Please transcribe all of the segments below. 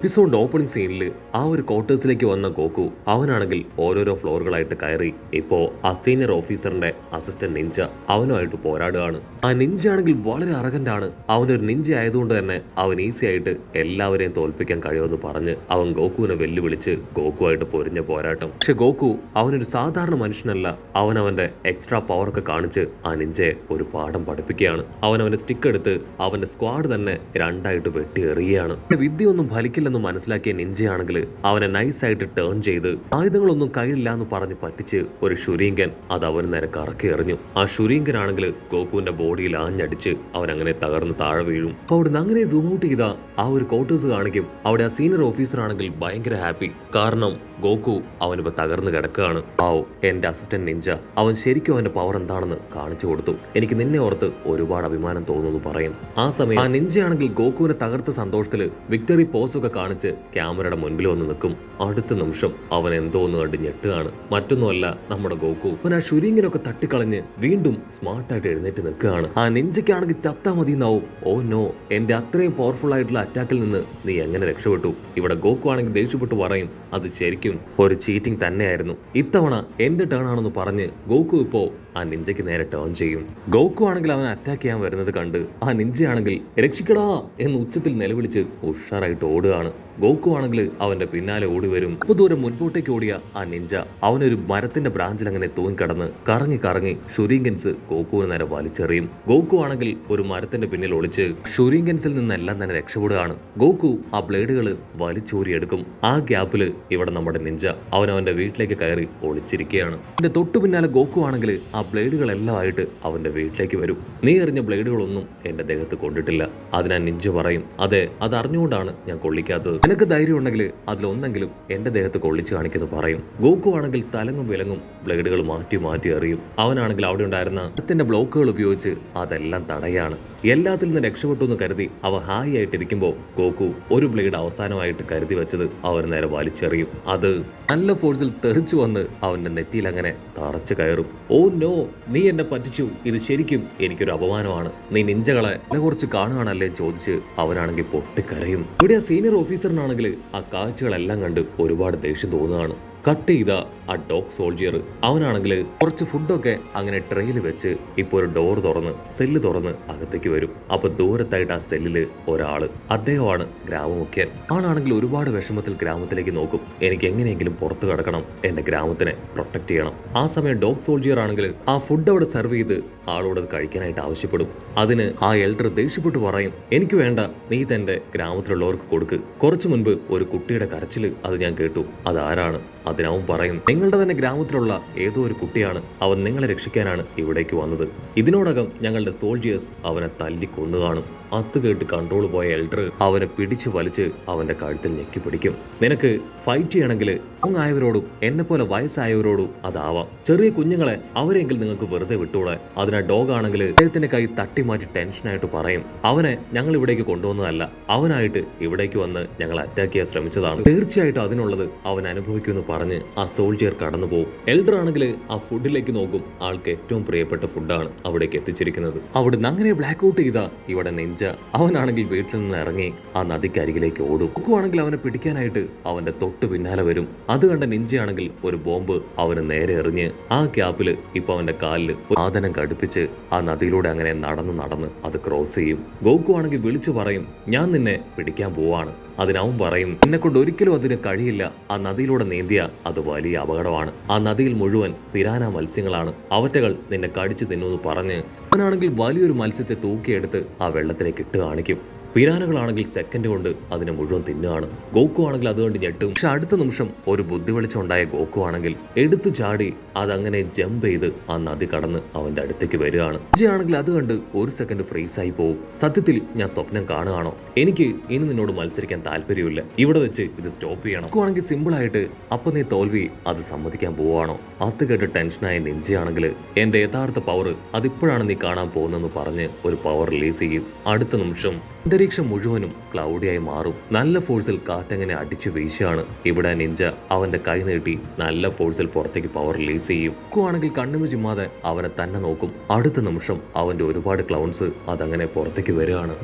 Episode opening സീനിൽ ആ ഒരു ക്വാർട്ടേഴ്സിലേക്ക് വന്ന ഗോക്കു അവനാണെങ്കിൽ ഓരോരോ ഫ്ലോറുകളായിട്ട് കയറി ഇപ്പോ ആ സീനിയർ ഓഫീസറിന്റെ അസിസ്റ്റന്റ് നിഞ്ച അവനുമായിട്ട് പോരാടുകയാണ്. ആ നിഞ്ച ആണെങ്കിൽ വളരെ അറഗന്റ് ആണ്. അവനൊരു നിഞ്ച ആയതുകൊണ്ട് തന്നെ അവൻ ഈസി ആയിട്ട് എല്ലാവരെയും തോൽപ്പിക്കാൻ കഴിയുമെന്ന് പറഞ്ഞ് അവൻ ഗോക്കുവിനെ വെല്ലുവിളിച്ച് ഗോക്കുവായിട്ട് പൊരിഞ്ഞ പോരാട്ടം. പക്ഷെ ഗോക്കു അവനൊരു സാധാരണ മനുഷ്യനല്ല. അവന്റെ എക്സ്ട്രാ പവറൊക്കെ കാണിച്ച് ആ നിഞ്ചയെ ഒരു പാഠം പഠിപ്പിക്കുകയാണ്. അവന്റെ സ്റ്റിക്ക് എടുത്ത് അവന്റെ സ്ക്വാഡ് തന്നെ രണ്ടായിട്ട് വെട്ടി എറിയുകയാണ്. വിദ്യയൊന്നും ഫലിക്കില്ല മനസ്സിലാക്കിയ നിഞ്ചയാണെങ്കിൽ അവനെ നൈസായിട്ട് ടേൺ ചെയ്ത് ആയുധങ്ങളൊന്നും കയ്യിലില്ല എന്ന് പറഞ്ഞ് പറ്റിച്ച് ഒരു ഷുരീങ്കൻ അത് അവന് നേരെ കറക്കി എറിഞ്ഞു. ആ ഷുരീങ്കൻ ആണെങ്കിൽ ഗോകുവിന്റെ ബോഡിയിൽ ആഞ്ഞടിച്ച് അവൻ അങ്ങനെ തകർന്ന് താഴെ വീഴും. അപ്പൊ അവിടുന്ന് അങ്ങനെ സൂം ഔട്ട് ചെയ്ത ആ ഒരു ക്വാർട്ടേഴ്സ് കാണിക്കും. അവിടെ ആ സീനിയർ ഓഫീസർ ആണെങ്കിൽ ഭയങ്കര ഹാപ്പി. കാരണം ഗോകു അവനിപ്പോ തകർന്ന് കിടക്കുകയാണ്. എന്റെ അസിസ്റ്റന്റ് നിഞ്ച അവൻ ശരിക്കും അവന്റെ പവർ എന്താണെന്ന് കാണിച്ചു കൊടുത്തു. എനിക്ക് നിന്നെ ഓർത്ത് ഒരുപാട് അഭിമാനം തോന്നുന്നു പറയും. ആ സമയം ആ നിഞ്ചയാണെങ്കിൽ ഗോകുവിനെ തകർത്ത സന്തോഷത്തില് വിക്ടറി പോസൊക്കെ കാണിച്ച് ക്യാമറയുടെ മുൻപിൽ വന്ന് നിൽക്കും. അടുത്ത നിമിഷം അവൻ എന്തോ ഒന്ന് കണ്ട് ഞെട്ടുകയാണ്. മറ്റൊന്നുമല്ല, നമ്മുടെ ഗോകു അവൻ ആ ഷുരീങ്ങിനൊക്കെ തട്ടിക്കളഞ്ഞ് വീണ്ടും സ്മാർട്ടായിട്ട് എഴുന്നേറ്റ് നിൽക്കുകയാണ്. ആ നിഞ്ചയ്ക്കാണെങ്കിൽ ചത്താ മതി എന്നാവും. ഓ നോ, എന്റെ അത്രയും പവർഫുൾ ആയിട്ടുള്ള അറ്റാക്കിൽ നിന്ന് നീ എങ്ങനെ രക്ഷപ്പെട്ടു? ഇവിടെ ഗോകു ആണെങ്കിൽ ദേഷ്യപ്പെട്ട് പറയും, അത് ശരിക്കും ഒരു ചീറ്റിംഗ് തന്നെയായിരുന്നു. ഇത്തവണ എന്റെ ടേൺ ആണെന്ന് പറഞ്ഞ് ഗോകു ഇപ്പോ ആ നിഞ്ചയ്ക്ക് നേരെ ടേൺ ചെയ്യും. ഗോകു ആണെങ്കിൽ അവൻ അറ്റാക്ക് ചെയ്യാൻ വരുന്നത് കണ്ട് ആ നിഞ്ചയാണെങ്കിൽ രക്ഷിക്കടാ എന്ന് ഉച്ചത്തിൽ നിലവിളിച്ച് ഉഷാറായിട്ട് ഓടുകയാണ്. ഗോകു ആണെങ്കിൽ അവന്റെ പിന്നാലെ ഓടി വരും. ദൂരം മുൻപോട്ടേക്ക് ഓടിയ ആ നിഞ്ച അവനൊരു മരത്തിന്റെ ബ്രാഞ്ചിൽ അങ്ങനെ തൂങ്ങിക്കിടന്ന് കറങ്ങി കറങ്ങി ഷുരീങ്കൻസ് ഗോകുവിന് നേരെ വലിച്ചെറിയും. ഗോകു ആണെങ്കിൽ ഒരു മരത്തിന്റെ പിന്നിൽ ഒളിച്ച് ഷുരീങ്കൻസിൽ നിന്നെല്ലാം തന്നെ രക്ഷപ്പെടുകയാണ്. ഗോകു ആ ബ്ലേഡുകൾ വലിച്ചൂരിയെടുക്കും. ആ ഗ്യാപ്പില് ഇവിടെ നമ്മുടെ നിഞ്ച അവന്റെ വീട്ടിലേക്ക് കയറി ഒളിച്ചിരിക്കുകയാണ്. എന്റെ തൊട്ടു പിന്നാലെ ഗോകു ആണെങ്കിൽ ആ ബ്ലേഡുകളെല്ലാം ആയിട്ട് അവന്റെ വീട്ടിലേക്ക് വരും. നീ എറിഞ്ഞ ബ്ലേഡുകളൊന്നും എന്റെ ദേഹത്ത് കൊണ്ടിട്ടില്ല. അതിനാ നിഞ്ച പറയും, അതെ, അത് അറിഞ്ഞുകൊണ്ടാണ് ഞാൻ കൊള്ളിക്കാത്തത്. നിനക്ക് ധൈര്യം ഉണ്ടെങ്കിൽ അതിലൊന്നെങ്കിലും എന്റെ ദേഹത്ത് കൊള്ളിച്ച് കാണിക്കുന്നു പറയും. ഗോകു ആണെങ്കിൽ തലങ്ങും വിലങ്ങും ബ്ലേഡുകൾ മാറ്റി മാറ്റി എറിയും. അവനാണെങ്കിൽ അവിടെ ഉണ്ടായിരുന്ന ത്തിന്റെ ബ്ലോക്കുകൾ ഉപയോഗിച്ച് അതെല്ലാം തടയാണ്. എല്ലാത്തിൽ നിന്ന് രക്ഷപ്പെട്ടു എന്ന് കരുതി അവ ഹായി ആയിട്ടിരിക്കുമ്പോൾ ഗോകു ഒരു ബ്ലേഡ് അവസാനമായിട്ട് കരുതി വെച്ചത് അവർ നേരെ വലിച്ചെറിയും. അത് നല്ല ഫോഴ്സിൽ തെറിച്ചു വന്ന് അവന്റെ നെറ്റിയിൽ അങ്ങനെ തറച്ചു കയറും. ഓ നോ, നീ എന്നെ പറ്റിച്ചു, ഇത് ശരിക്കും എനിക്കൊരു അപമാനമാണ്. നീ നിഞ്ചകളെ കുറച്ച് കാണുകയാണല്ലേ ചോദിച്ച് അവനാണെങ്കിൽ പൊട്ടിക്കരയും. ഇവിടെ ആ സീനിയർ ഓഫീസറിനാണെങ്കിൽ ആ കാഴ്ചകളെല്ലാം കണ്ട് ഒരുപാട് ദേഷ്യം തോന്നുകയാണ്. കട്ട് ചെയ്ത ആ ഡോഗ് സോൾജിയർ അവനാണെങ്കിൽ കുറച്ച് ഫുഡൊക്കെ അങ്ങനെ ട്രെയിൽ വെച്ച് ഇപ്പൊ ഒരു ഡോർ തുറന്ന് സെല്ല് തുറന്ന് അകത്തേക്ക് വരും. അപ്പൊ ദൂരത്തായിട്ട് ആ സെല്ലില് ഒരാള്, അദ്ദേഹമാണ് ഗ്രാമമുഖ്യൻ. ആളാണെങ്കിൽ ഒരുപാട് വിഷമത്തിൽ ഗ്രാമത്തിലേക്ക് നോക്കും. എനിക്ക് എങ്ങനെയെങ്കിലും പുറത്തു കടക്കണം, എന്റെ ഗ്രാമത്തിനെ പ്രൊട്ടക്ട് ചെയ്യണം. ആ സമയം ഡോഗ് സോൾജിയർ ആണെങ്കിൽ ആ ഫുഡ് അവിടെ സെർവ് ചെയ്ത് ആളോട് കഴിക്കാനായിട്ട് ആവശ്യപ്പെടും. അതിന് ആ എൽഡർ ദേഷ്യപ്പെട്ട് പറയും, എനിക്ക് വേണ്ട, നീ തന്റെ ഗ്രാമത്തിലുള്ളവർക്ക് കൊടുക്ക്. കുറച്ചു മുൻപ് ഒരു കുട്ടിയുടെ കരച്ചില് അത് ഞാൻ കേട്ടു, അതാരാണ്? അതിനവൻ പറയും, നിങ്ങളുടെ തന്നെ ഗ്രാമത്തിലുള്ള ഏതോ ഒരു കുട്ടിയാണ്. അവൻ നിങ്ങളെ രക്ഷിക്കാനാണ് ഇവിടേക്ക് വന്നത്. ഇതിനോടകം ഞങ്ങളുടെ സോൾജിയേഴ്സ് അവനെ തല്ലിക്കൊന്നു കാണും. അത് കേട്ട് കൺട്രോൾ പോയ എൽഡർ അവനെ പിടിച്ചു വലിച്ച് അവന്റെ കഴുത്തിൽ ഞെക്കി പിടിക്കും. നിനക്ക് ഫൈറ്റ് ചെയ്യണമെങ്കിൽ ആയവരോടും എന്നെ പോലെ വയസ്സായവരോടും അതാവാം. ചെറിയ കുഞ്ഞുങ്ങളെ അവരെങ്കിൽ നിങ്ങൾക്ക് വെറുതെ വിട്ടൂടെ. അതിനാ ഡോഗ് ആണെങ്കിൽ അദ്ദേഹത്തിന്റെ കൈ തട്ടി മാറ്റി ടെൻഷനായിട്ട് പറയും, അവനെ ഞങ്ങൾ ഇവിടേക്ക് കൊണ്ടുവന്നതല്ല, അവനായിട്ട് ഇവിടേക്ക് വന്ന് ഞങ്ങൾ അറ്റാക്ക് ചെയ്യാൻ ശ്രമിച്ചതാണ്. തീർച്ചയായിട്ടും അതിനുള്ളത് അവൻ അനുഭവിക്കുമെന്ന് പറഞ്ഞ് ആ സോൾജിയർ കടന്നു പോകും. എൽഡർ ആണെങ്കിൽ ആ ഫുഡിലേക്ക് നോക്കും. ആൾക്ക് ഏറ്റവും പ്രിയപ്പെട്ട ഫുഡാണ് അവിടേക്ക് എത്തിച്ചിരിക്കുന്നത്. അവിടുന്ന് അങ്ങനെ ബ്ലാക്ക് ഔട്ട് ചെയ്ത ഇവിടെ നിഞ്ച അവനാണെങ്കിൽ വീട്ടിൽ നിന്ന് ഇറങ്ങി ആ നദിക്കരികിലേക്ക് ഓടും. ആണെങ്കിൽ അവനെ പിടിക്കാനായിട്ട് അവന്റെ തൊട്ട് പിന്നാലെ വരും. അത് കണ്ട നിഞ്ചയാണെങ്കിൽ ഒരു ബോംബ് അവന് നേരെ എറിഞ്ഞ് ആ ഗ്യാപ്പില് ഇപ്പൊ അവന്റെ കാലില് ആദനം കടുപ്പിച്ച് ആ നദിയിലൂടെ അങ്ങനെ നടന്ന് അത് ക്രോസ് ചെയ്യും. ഗോകു ആണെങ്കിൽ വിളിച്ചു പറയും, ഞാൻ നിന്നെ പിടിക്കാൻ പോവാണ്. അതിനവൻ പറയും, എന്നെ കൊണ്ട് ഒരിക്കലും അതിന് കഴിയില്ല. ആ നദിയിലൂടെ നീന്തിയ അത് വലിയ അപകടമാണ്. ആ നദിയിൽ മുഴുവൻ പിരാന മത്സ്യങ്ങളാണ്, അവറ്റകൾ നിന്നെ കടിച്ചു തിന്നുമെന്ന് പറഞ്ഞ് അവനാണെങ്കിൽ വലിയൊരു മത്സ്യത്തെ തൂക്കിയെടുത്ത് ആ വെള്ളത്തിലേക്ക് ഇട്ട് കാണിക്കും. പിരാനകളാണെങ്കിൽ സെക്കൻഡ് കൊണ്ട് അതിനെ മുഴുവൻ തിന്നുകയാണ്. ഗോകു ആണെങ്കിൽ അതുകൊണ്ട് ഞെട്ടും. പക്ഷെ അടുത്ത നിമിഷം ഒരു ബുദ്ധി വെളിച്ചമുണ്ടായ ഗോകു ആണെങ്കിൽ എടുത്തു ചാടി അതങ്ങനെ ജമ്പ് ചെയ്ത് ആ നദി കടന്ന് അവന്റെ അടുത്തേക്ക് വരികയാണ്. ആണെങ്കിൽ അത് കണ്ട് ഒരു സെക്കൻഡ് ഫ്രീസായി പോകും. സത്യത്തിൽ ഞാൻ സ്വപ്നം കാണുകയാണോ? എനിക്ക് ഇനി നിന്നോട് മത്സരിക്കാൻ താല്പര്യമില്ല, ഇവിടെ വെച്ച് ഇത് സ്റ്റോപ്പ് ചെയ്യണം. ഗോകു ആണെങ്കിൽ സിമ്പിൾ ആയിട്ട്, അപ്പൊ നീ തോൽവി അത് സമ്മതിക്കാൻ പോവാണോ? അത് കേട്ട് ടെൻഷനായ നിഞ്ചയാണെങ്കിൽ എന്റെ യഥാർത്ഥ പവർ അതിപ്പോഴാണ് നീ കാണാൻ പോകുന്നതെന്ന് പറഞ്ഞ് ഒരു പവർ റിലീസ് ചെയ്യും. അടുത്ത നിമിഷം അന്തരീക്ഷം മുഴുവനും ക്ലൗഡിയായി മാറും. നല്ല ഫോഴ്സിൽ കാറ്റങ്ങനെ അടിച്ചു വീശാണ്. ഇവിടെ നിഞ്ച അവന്റെ കൈ നീട്ടി നല്ല ഫോഴ്സിൽ പുറത്തേക്ക് പവർ റിലീസ് ചെയ്യും. ആണെങ്കിൽ കണ്ണുമി ചുമ്മാതെ അവനെ തന്നെ നോക്കും. അടുത്ത നിമിഷം അവന്റെ ഒരുപാട് ക്ലൗൺസ് അതങ്ങനെ പുറത്തേക്ക് വരികയാണ്.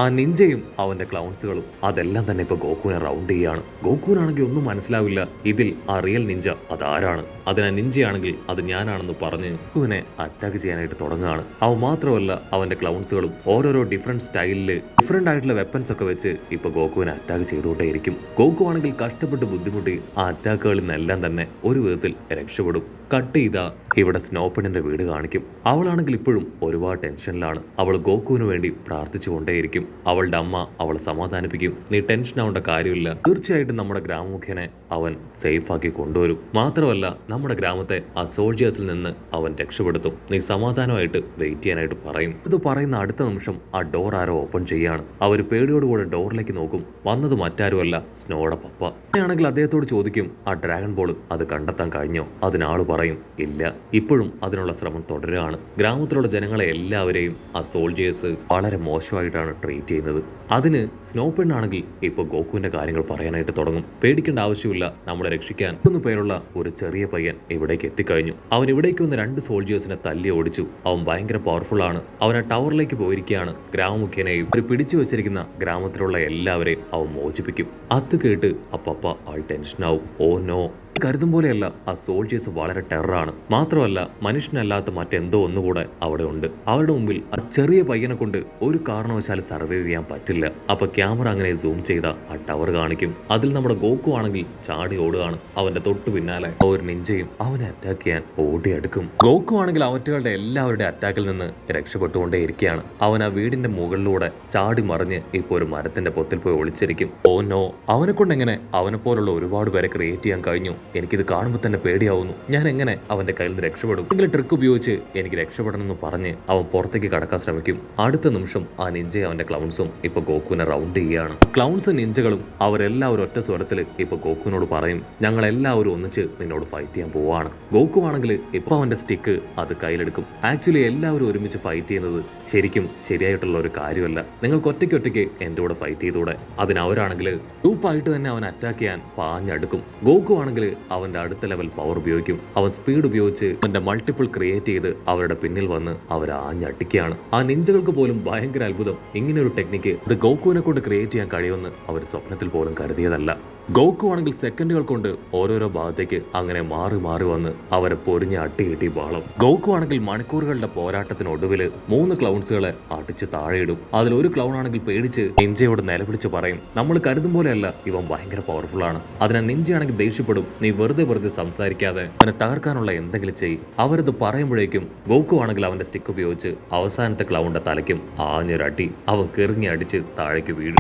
ആ നിഞ്ചയും അവന്റെ ക്ലൗൺസുകളും അതെല്ലാം തന്നെ ഇപ്പൊ ഗോക്കുവിനെ റൗണ്ട് ചെയ്യാണ്. ഗോക്കുവിനാണെങ്കിൽ ഒന്നും മനസ്സിലാവില്ല ഇതിൽ ആ റിയൽ നിഞ്ച അതാരാണ്. അതിനാ നിഞ്ചയാണെങ്കിൽ അത് ഞാനാണെന്ന് പറഞ്ഞ് ഗോക്കുവിനെ അറ്റാക്ക് ചെയ്യാനായിട്ട് തുടങ്ങുകയാണ്. അവൻ മാത്രമല്ല അവന്റെ ക്ലൗൺസുകളും ഓരോരോ ഡിഫറെന്റ് സ്റ്റൈലില് ഡിഫറെന്റ് ആയിട്ടുള്ള വെപ്പൻസ് ഒക്കെ വെച്ച് ഇപ്പൊ ഗോക്കുവിനെ അറ്റാക്ക് ചെയ്തുകൊണ്ടേയിരിക്കും. ഗോക്കു ആണെങ്കിൽ കഷ്ടപ്പെട്ട് ബുദ്ധിമുട്ടി ആ അറ്റാക്കുകളിൽ നിന്നെല്ലാം തന്നെ ഒരു വിധത്തിൽ രക്ഷപ്പെടും. കട്ട് ചെയ്ത ഇവിടെ സ്നോപ്പണിന്റെ വീട് കാണിക്കും. അവളാണെങ്കിൽ ഇപ്പോഴും ഒരുപാട് ടെൻഷനിലാണ്. അവൾ ഗോക്കുവിന് വേണ്ടി പ്രാർത്ഥിച്ചുകൊണ്ടേയിരിക്കും. അവളുടെ അമ്മ അവളെ സമാധാനിപ്പിക്കും. നീ ടെൻഷൻ ആവേണ്ട കാര്യമില്ല, തീർച്ചയായിട്ടും നമ്മുടെ ഗ്രാമമുഖ്യനെ അവൻ സേഫ് ആക്കി കൊണ്ടുവരും. മാത്രമല്ല നമ്മുടെ ഗ്രാമത്തെ ആ സോൾജേഴ്സിൽ നിന്ന് അവൻ രക്ഷപ്പെടുത്തും. നീ സമാധാനമായിട്ട് വെയിറ്റ് ചെയ്യാനായിട്ട് പറയും. ഇത് പറയുന്ന അടുത്ത നിമിഷം ആ ഡോർ ആരോ ഓപ്പൺ ചെയ്യാണ്. അവർ പേടിയോടുകൂടെ ഡോറിലേക്ക് നോക്കും. വന്നത് മറ്റാരുമല്ല, സ്നോയുടെ പപ്പ. ആണെങ്കിൽ അദ്ദേഹത്തോട് ചോദിക്കും, ആ ഡ്രാഗൺ ബോൾ അത് കണ്ടെത്താൻ കഴിഞ്ഞോ? അതിനാള് പറയും, ഇല്ല, ഇപ്പോഴും അതിനുള്ള ശ്രമം തുടരുകയാണ്. ഗ്രാമത്തിലുള്ള ജനങ്ങളെ എല്ലാവരെയും ആ സോൾജേഴ്സ് വളരെ മോശമായിട്ടാണ് ട്രീറ്റ് ചെയ്യുന്നത്. അതിന് സ്നോപ്പെണ്ണാണെങ്കിൽ ഇപ്പൊ ഗോക്കുവിന്റെ കാര്യങ്ങൾ പറയാനായിട്ട് തുടങ്ങും. പേടിക്കേണ്ട ആവശ്യമില്ല, നമ്മളെ രക്ഷിക്കാൻ 3 പേരുള്ള ഒരു ചെറിയ പയ്യൻ ഇവിടേക്ക് എത്തിക്കഴിഞ്ഞു. അവൻ ഇവിടേക്ക് വന്ന് 2 സോൾജേഴ്സിനെ തല്ലി ഓടിച്ചു. അവൻ ഭയങ്കര പവർഫുൾ ആണ്. അവൻ ആ ടവറിലേക്ക് പോയിരിക്കുകയാണ്. ഗ്രാമമുഖ്യനെയും ഒരു പിടിച്ചു വെച്ചിരിക്കുന്ന ഗ്രാമത്തിലുള്ള എല്ലാവരെയും അവൻ മോചിപ്പിക്കും. അത് കേട്ട് അപ്പപ്പ ആൾ ടെൻഷനാവും. ഓ നോ, കരുതും പോലെയല്ല, ആ സോൾജേഴ്സ് വളരെ ടെററാണ്. മാത്രമല്ല മനുഷ്യനല്ലാത്ത മറ്റെന്തോ ഒന്നുകൂടെ അവിടെ ഉണ്ട്. അവരുടെ മുമ്പിൽ ആ ചെറിയ പയ്യനെ കൊണ്ട് ഒരു കാരണവശാലും സർവൈവ് ചെയ്യാൻ പറ്റില്ല. അപ്പൊ ക്യാമറ അങ്ങനെ സൂം ചെയ്ത ആ ടവർ കാണിക്കും. അതിൽ നമ്മുടെ ഗോക്കു ആണെങ്കിൽ ചാടി ഓടുകയാണ്. അവന്റെ തൊട്ടു പിന്നാലെ ഒരു നിഞ്ചയും അവനെ അറ്റാക്ക് ചെയ്യാൻ ഓടിയെടുക്കും. ഗോക്കു ആണെങ്കിൽ അവറ്റകളുടെ എല്ലാവരുടെ അറ്റാക്കിൽ നിന്ന് രക്ഷപ്പെട്ടുകൊണ്ടേയിരിക്കുകയാണ്. അവൻ ആ വീടിന്റെ മുകളിലൂടെ ചാടി മറിഞ്ഞ് ഇപ്പൊ ഒരു മരത്തിന്റെ പൊത്തിൽ പോയി ഒളിച്ചിരിക്കും. ഓ നോ, അവനെ കൊണ്ട് എങ്ങനെ അവനെ പോലുള്ള ഒരുപാട് പേരെ ക്രിയേറ്റ് ചെയ്യാൻ കഴിഞ്ഞു? എനിക്കിത് കാണുമ്പോൾ തന്നെ പേടിയാവുന്നു. ഞാൻ എങ്ങനെ അവന്റെ കയ്യിൽ നിന്ന് രക്ഷപ്പെടും? എന്തെങ്കിലും ട്രിക്ക് ഉപയോഗിച്ച് എനിക്ക് രക്ഷപ്പെടണമെന്ന് പറഞ്ഞ് അവൻ പുറത്തേക്ക് കടക്കാൻ ശ്രമിക്കും. അടുത്ത നിമിഷം ആ നിഞ്ചയും അവന്റെ ക്ലൗൺസും ഇപ്പൊ ഗോക്കുവിനെ റൗണ്ട് ചെയ്യുകയാണ്. ക്ലൗൺസും നിഞ്ചകളും അവരെല്ലാവരും ഒറ്റ സ്വരത്തിൽ ഇപ്പൊ ഗോക്കുവിനോട് പറയും, ഞങ്ങൾ എല്ലാവരും ഒന്നിച്ച് നിന്നോട് ഫൈറ്റ് ചെയ്യാൻ പോവാണ്. ഗോക്കു ആണെങ്കിൽ ഇപ്പൊ അവന്റെ സ്റ്റിക്ക് അത് കയ്യിലെടുക്കും. ആക്ച്വലി എല്ലാവരും ഒരുമിച്ച് ഫൈറ്റ് ചെയ്യുന്നത് ശരിക്കും ശരിയായിട്ടുള്ള ഒരു കാര്യമല്ല. നിങ്ങൾക്ക് ഒറ്റയ്ക്ക് എന്റെ കൂടെ ഫൈറ്റ് ചെയ്തൂടെ? അതിനവരാണെങ്കിൽ ഗ്രൂപ്പായിട്ട് തന്നെ അവൻ അറ്റാക്ക് ചെയ്യാൻ പാഞ്ഞടുക്കും. ഗോക്കു ആണെങ്കിൽ അവന്റെ അടുത്ത ലെവൽ പവർ ഉപയോഗിക്കും. അവൻ സ്പീഡ് ഉപയോഗിച്ച് അവന്റെ മൾട്ടിപ്പിൾ ക്രിയേറ്റ് ചെയ്ത് അവരുടെ പിന്നിൽ വന്ന് അവർ ആഞ്ഞടിക്കുകയാണ്. ആ നിഞ്ചകൾക്ക് പോലും ഭയങ്കര അത്ഭുതം. ഇങ്ങനെ ഒരു ടെക്നിക്ക് ഇത് ഗോക്കുവിനെ കൊണ്ട് ക്രിയേറ്റ് ചെയ്യാൻ കഴിയുമെന്ന് അവർ സ്വപ്നത്തിൽ പോലും കരുതിയതല്ല. ഗോക്കു ആണെങ്കിൽ സെക്കൻഡുകൾ കൊണ്ട് ഓരോരോ ഭാഗത്തേക്ക് അങ്ങനെ മാറി മാറി വന്ന് അവരെ പൊരിഞ്ഞ് അട്ടിയിട്ടി ബാളം. ഗോക്കു ആണെങ്കിൽ മണിക്കൂറുകളുടെ പോരാട്ടത്തിനൊടുവിൽ 3 ക്ലൗൺസുകളെ അടിച്ച് താഴെയിടും. അതിലൊരു ക്ലൗൺ ആണെങ്കിൽ പേടിച്ച് നിഞ്ചയോട് നിലവിളിച്ച് പറയും, നമ്മൾ കരുതും പോലെയല്ല, ഇവൻ ഭയങ്കര പവർഫുൾ ആണ്. അതിനെ നിഞ്ചയാണെങ്കിൽ ദേഷ്യപ്പെടും, നീ വെറുതെ സംസാരിക്കാതെ അവനെ തകർക്കാനുള്ള എന്തെങ്കിലും ചെയ്യും. അവരത് പറയുമ്പോഴേക്കും ഗോക്കു ആണെങ്കിൽ അവന്റെ സ്റ്റിക്ക് ഉപയോഗിച്ച് അവസാനത്തെ ക്ലൗണിന്റെ തലയ്ക്കും ആഞ്ഞൊരടി. അവൻ കെറിഞ്ഞി അടിച്ച് താഴേക്ക് വീഴും.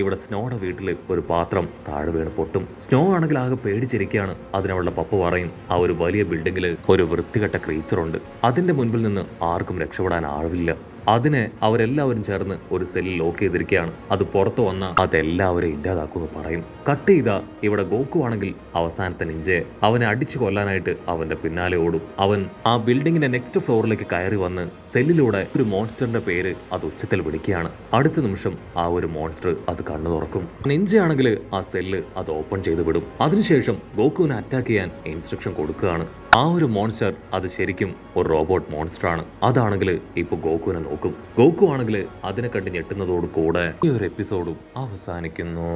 ഇവിടെ സ്നോയുടെ വീട്ടിൽ ഒരു പാത്രം വീണ് പൊട്ടും. സ്നോ ആണെങ്കിൽ ആകെ പേടിച്ചിരിക്കുകയാണ്. അതിനവളുടെ പപ്പ പറയും, ആ ഒരു വലിയ ബിൽഡിങ്ങിൽ ഒരു വൃത്തികെട്ട ക്രീച്ചർ ഉണ്ട്. അതിന്റെ മുൻപിൽ നിന്ന് ആർക്കും രക്ഷപ്പെടാൻ ആവില്ല. അതിനെ അവരെല്ലാവരും ചേർന്ന് ഒരു സെല്ലിൽ ലോക്ക് ചെയ്തിരിക്കുകയാണ്. അത് പുറത്തു വന്ന അതെല്ലാവരും ഇല്ലാതാക്കുമെന്ന് പറയും. കട്ട് ചെയ്ത ഇവിടെ ഗോക്കു ആണെങ്കിൽ അവസാനത്തെ നിഞ്ചയെ അവനെ അടിച്ചു കൊല്ലാനായിട്ട് അവന്റെ പിന്നാലെ ഓടും. അവൻ ആ ബിൽഡിങ്ങിന്റെ നെക്സ്റ്റ് ഫ്ലോറിലേക്ക് കയറി വന്ന് സെല്ലിലൂടെ ഒരു മോൺസ്റ്ററിന്റെ പേര് അത് ഉച്ചത്തിൽ വിളിക്കുകയാണ്. അടുത്ത നിമിഷം ആ ഒരു മോൺസ്റ്റർ അത് കണ്ണു തുറക്കും. നിഞ്ചയാണെങ്കിൽ ആ സെല്ല് അത് ഓപ്പൺ ചെയ്ത് വിടും. അതിനുശേഷം ഗോക്കുവിനെ അറ്റാക്ക് ചെയ്യാൻ ഇൻസ്ട്രക്ഷൻ കൊടുക്കുകയാണ്. ആ ഒരു മോൺസ്റ്റർ അത് ശരിക്കും ഒരു റോബോട്ട് മോൺസ്റ്റർ ആണ്. അതാണെങ്കിൽ ഇപ്പൊ ഗോക്കുവിനെ നോക്കും. ഗോക്കു ആണെങ്കിൽ അതിനെ കണ്ട് ഞെട്ടുന്നതോട് കൂടെ ഈ ഒരു എപ്പിസോഡും അവസാനിക്കുന്നു.